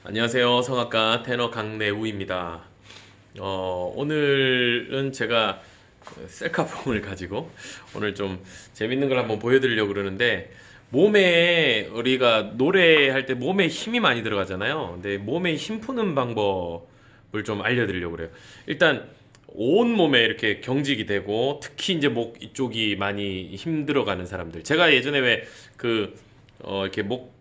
안녕하세요. 성악가 테너 강래우입니다. 오늘은 제가 셀카봉을 가지고 오늘 좀 재밌는 걸 한번 보여드리려고 그러는데, 몸에 우리가 노래할 때 몸에 힘이 많이 들어가잖아요. 근데 몸에 힘 푸는 방법을 좀 알려드리려고 그래요. 일단 온 몸에 이렇게 경직이 되고, 특히 이제 목 이쪽이 많이 힘 들어가는 사람들, 제가 예전에 왜 이렇게 목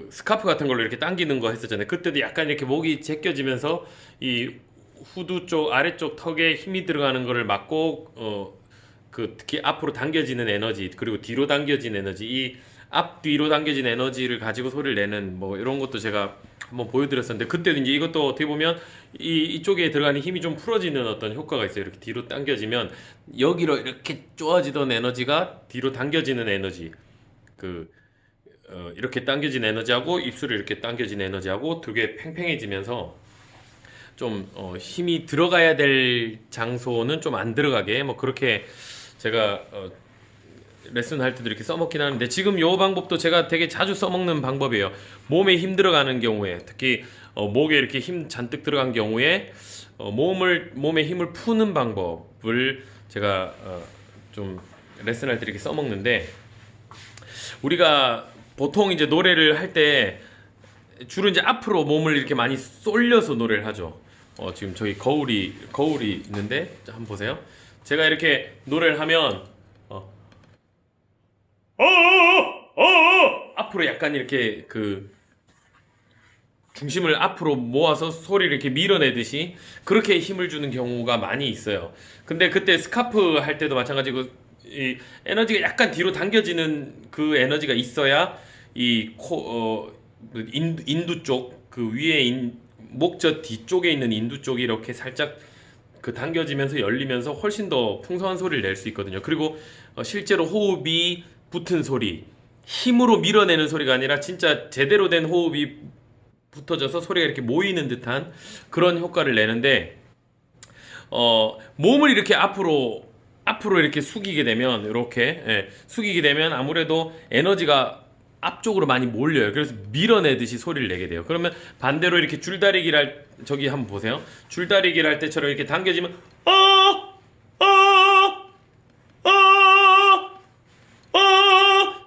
스카프 같은 걸로 이렇게 당기는 거 했었잖아요. 그때도 약간 이렇게 목이 제껴지면서 이 후두 쪽 아래쪽 턱에 힘이 들어가는 거를 막고, 특히 앞으로 당겨지는 에너지, 그리고 뒤로 당겨진 에너지, 이 앞뒤로 당겨진 에너지를 가지고 소리를 내는 뭐 이런 것도 제가 한번 보여드렸었는데, 그때도 이제 이것도 어떻게 보면 이쪽에 들어가는 힘이 좀 풀어지는 어떤 효과가 있어요. 이렇게 뒤로 당겨지면 여기로 이렇게 쪼아지던 에너지가 뒤로 당겨지는 에너지, 그 이렇게 당겨진 에너지하고 입술이 이렇게 당겨진 에너지하고 두 개 팽팽해지면서 좀 힘이 들어가야 될 장소는 좀 안 들어가게, 뭐 그렇게 제가 레슨 할 때도 이렇게 써먹긴 하는데, 지금 요 방법도 제가 되게 자주 써먹는 방법이에요. 몸에 힘 들어가는 경우에, 특히 목에 이렇게 힘 잔뜩 들어간 경우에 몸에 힘을 푸는 방법을 제가 좀 레슨할 때 이렇게 써먹는데, 우리가 보통 이제 노래를 할 때 주로 이제 앞으로 몸을 이렇게 많이 쏠려서 노래를 하죠. 지금 저기 거울이 있는데, 자, 한번 보세요. 제가 이렇게 노래를 하면 앞으로 약간 이렇게 중심을 앞으로 모아서 소리를 이렇게 밀어내듯이 그렇게 힘을 주는 경우가 많이 있어요. 근데 그때 스카프 할 때도 마찬가지고, 이 에너지가 약간 뒤로 당겨지는 그 에너지가 있어야 인두 쪽, 그 위에 목젖 뒤쪽에 있는 인두 쪽이 이렇게 살짝 당겨지면서 열리면서 훨씬 더 풍성한 소리를 낼 수 있거든요. 그리고 실제로 호흡이 붙은 소리, 힘으로 밀어내는 소리가 아니라 진짜 제대로 된 호흡이 붙어져서 소리가 이렇게 모이는 듯한 그런 효과를 내는데, 몸을 이렇게 앞으로 이렇게 숙이게 되면, 숙이게 되면 아무래도 에너지가 앞쪽으로 많이 몰려요. 그래서 밀어내듯이 소리를 내게 돼요. 그러면 반대로 이렇게 줄다리기를 저기 한번 보세요. 줄다리기를 할 때처럼 이렇게 당겨지면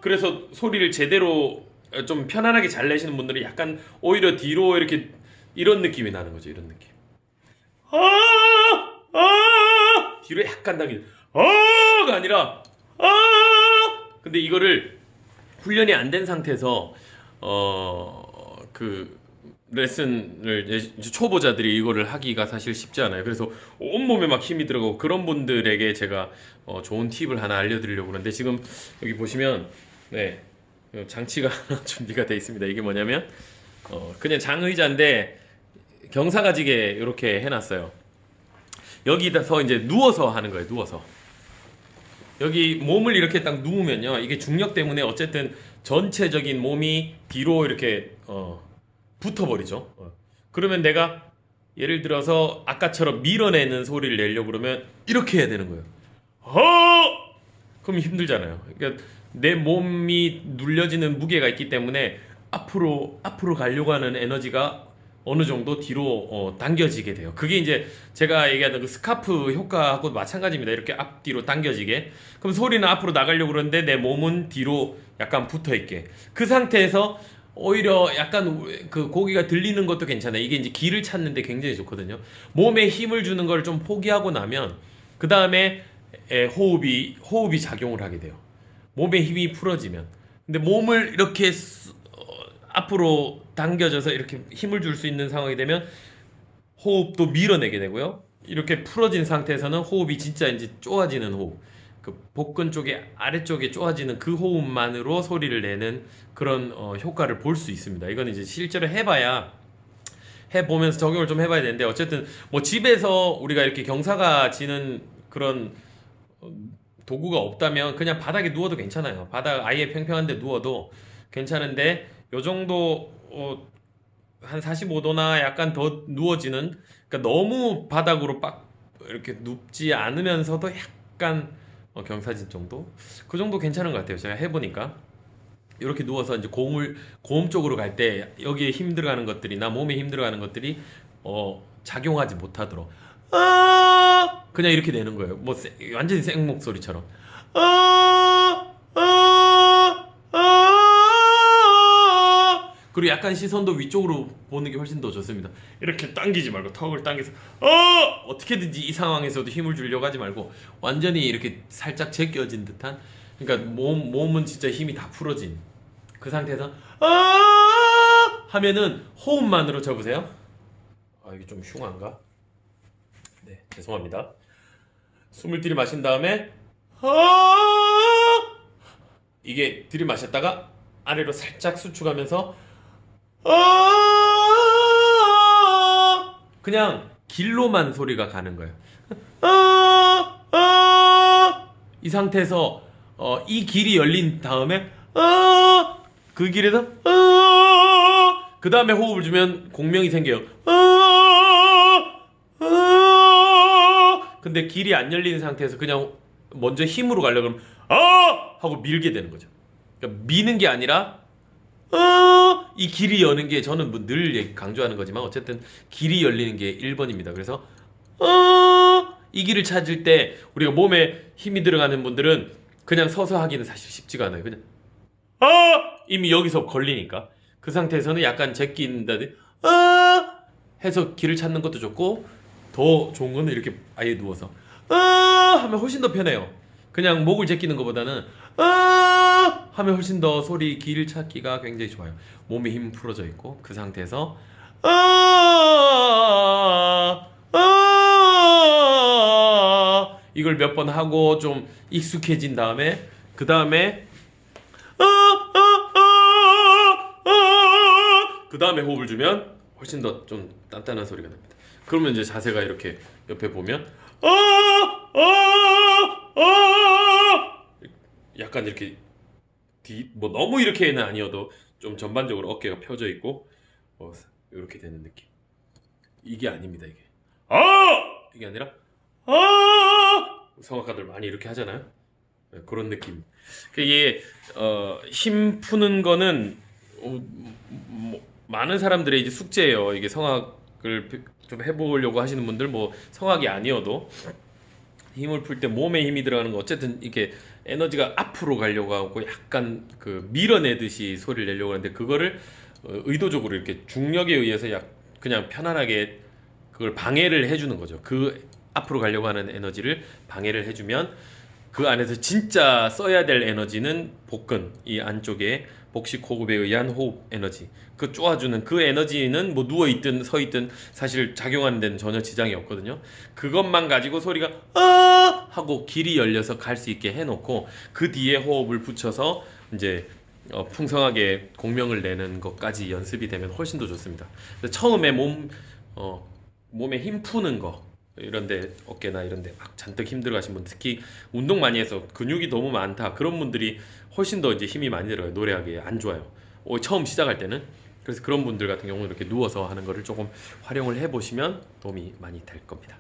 그래서 소리를 제대로 좀 편안하게 잘 내시는 분들은 약간 오히려 뒤로 이렇게 이런 느낌이 나는 거죠. 이런 느낌. 뒤로 약간 당기는 가 아니라 근데 이거를 훈련이 안 된 상태에서 레슨을 이제 초보자들이 이거를 하기가 사실 쉽지 않아요. 그래서 온몸에 막 힘이 들어가고, 그런 분들에게 제가 좋은 팁을 하나 알려드리려고 그러는데, 지금 여기 보시면 장치가 하나 준비가 되어 있습니다. 이게 뭐냐면 그냥 장의자인데 경사가지게 이렇게 해놨어요. 여기다서 이제 누워서 하는 거예요. 누워서 여기 몸을 이렇게 딱 누우면요, 이게 중력 때문에 어쨌든 전체적인 몸이 뒤로 이렇게 붙어버리죠. 그러면 내가 예를 들어서 아까처럼 밀어내는 소리를 내려고 그러면 이렇게 해야 되는 거예요. 그럼 힘들잖아요. 그러니까 내 몸이 눌려지는 무게가 있기 때문에 앞으로 가려고 하는 에너지가 어느 정도 뒤로 당겨지게 돼요. 그게 이제 제가 얘기하던 그 스카프 효과하고 마찬가지입니다. 이렇게 앞뒤로 당겨지게. 그럼 소리는 앞으로 나가려고 그러는데 내 몸은 뒤로 약간 붙어 있게. 그 상태에서 오히려 약간 그 고기가 들리는 것도 괜찮아요. 이게 이제 길을 찾는데 굉장히 좋거든요. 몸에 힘을 주는 걸 좀 포기하고 나면 그 다음에 호흡이 작용을 하게 돼요. 몸에 힘이 풀어지면. 근데 몸을 이렇게 앞으로 당겨져서 이렇게 힘을 줄 수 있는 상황이 되면 호흡도 밀어내게 되고요. 이렇게 풀어진 상태에서는 호흡이 진짜 이제 쪼아지는 호흡, 그 복근 쪽에 아래쪽에 쪼아지는 그 호흡만으로 소리를 내는 그런 효과를 볼 수 있습니다. 이건 이제 실제로 해보면서 적용을 좀 해봐야 되는데, 어쨌든 뭐 집에서 우리가 이렇게 경사가 지는 그런 도구가 없다면 그냥 바닥에 누워도 괜찮아요. 바닥 아예 평평한데 누워도 괜찮은데, 요 정도 한 45도나 약간 더 누워지는, 그러니까 너무 바닥으로 빡 이렇게 눕지 않으면서도 약간 경사진 정도, 그 정도 괜찮은 것 같아요. 제가 해보니까. 이렇게 누워서 이제 고음 쪽으로 갈 때 여기에 힘 들어가는 것들이나 몸에 힘 들어가는 것들이 작용하지 못하도록 그냥 이렇게 내는 거예요. 뭐 완전히 생 목소리처럼 그리고 약간 시선도 위쪽으로 보는 게 훨씬 더 좋습니다. 이렇게 당기지 말고 턱을 당겨서 어떻게든지 이 상황에서도 힘을 주려고 하지 말고 완전히 이렇게 살짝 제껴진 듯한, 그러니까 몸은 진짜 힘이 다 풀어진 그 상태에서 하면은 호흡만으로 쳐보세요. 이게 좀 흉한가? 네, 죄송합니다. 숨을 들이마신 다음에 이게 들이마셨다가 아래로 살짝 수축하면서 그냥 길로만 소리가 가는 거예요. 이 상태에서 이 길이 열린 다음에 그 길에서 그 다음에 호흡을 주면 공명이 생겨요. 근데 길이 안 열린 상태에서 그냥 먼저 힘으로 가려고 그러면 하고 밀게 되는 거죠. 그러니까 미는 게 아니라 이 길이 여는 게, 저는 뭐 늘 강조하는 거지만 어쨌든 길이 열리는 게 1번입니다. 그래서 이 길을 찾을 때 우리가 몸에 힘이 들어가는 분들은 그냥 서서 하기는 사실 쉽지가 않아요. 그냥 이미 여기서 걸리니까 그 상태에서는 약간 제낀다든지 해서 길을 찾는 것도 좋고, 더 좋은 거는 이렇게 아예 누워서 하면 훨씬 더 편해요. 그냥 목을 제끼는 것보다는 하면 훨씬 더 소리 길 찾기가 굉장히 좋아요. 몸에 힘 풀어져 있고 그 상태에서 이걸 몇 번 하고 좀 익숙해진 다음에 그 다음에 호흡을 주면 훨씬 더 좀 단단한 소리가 납니다. 그러면 이제 자세가 이렇게 옆에 보면 약간 이렇게 뭐 너무 이렇게는 아니어도 좀 전반적으로 어깨가 펴져 있고 이렇게 되는 느낌. 이게 아닙니다. 이게 아니라 성악가들 많이 이렇게 하잖아요. 네, 그런 느낌. 이게 힘 푸는 거는 많은 사람들의 이제 숙제예요. 이게 성악을 좀 해보려고 하시는 분들, 뭐 성악이 아니어도 힘을 풀 때 몸에 힘이 들어가는 거, 어쨌든 이게 에너지가 앞으로 가려고 하고 약간 그 밀어내듯이 소리를 내려고 하는데, 그거를 의도적으로 이렇게 중력에 의해서 그냥 편안하게 그걸 방해를 해주는 거죠. 그 앞으로 가려고 하는 에너지를 방해를 해주면 그 안에서 진짜 써야 될 에너지는 복근, 이 안쪽에 복식 호흡에 의한 호흡 에너지, 그 쪼아주는 그 에너지는 뭐 누워있든 서있든 사실 작용하는 데는 전혀 지장이 없거든요. 그것만 가지고 소리가 하고 길이 열려서 갈 수 있게 해놓고 그 뒤에 호흡을 붙여서 이제 풍성하게 공명을 내는 것까지 연습이 되면 훨씬 더 좋습니다. 처음에 몸에 힘 푸는 거, 이런데 어깨나 이런데 막 잔뜩 힘들어 하신 분, 특히 운동 많이 해서 근육이 너무 많다 그런 분들이 훨씬 더 이제 힘이 많이 들어요. 노래하기에 안 좋아요. 처음 시작할 때는. 그래서 그런 분들 같은 경우는 이렇게 누워서 하는 거를 조금 활용을 해보시면 도움이 많이 될 겁니다.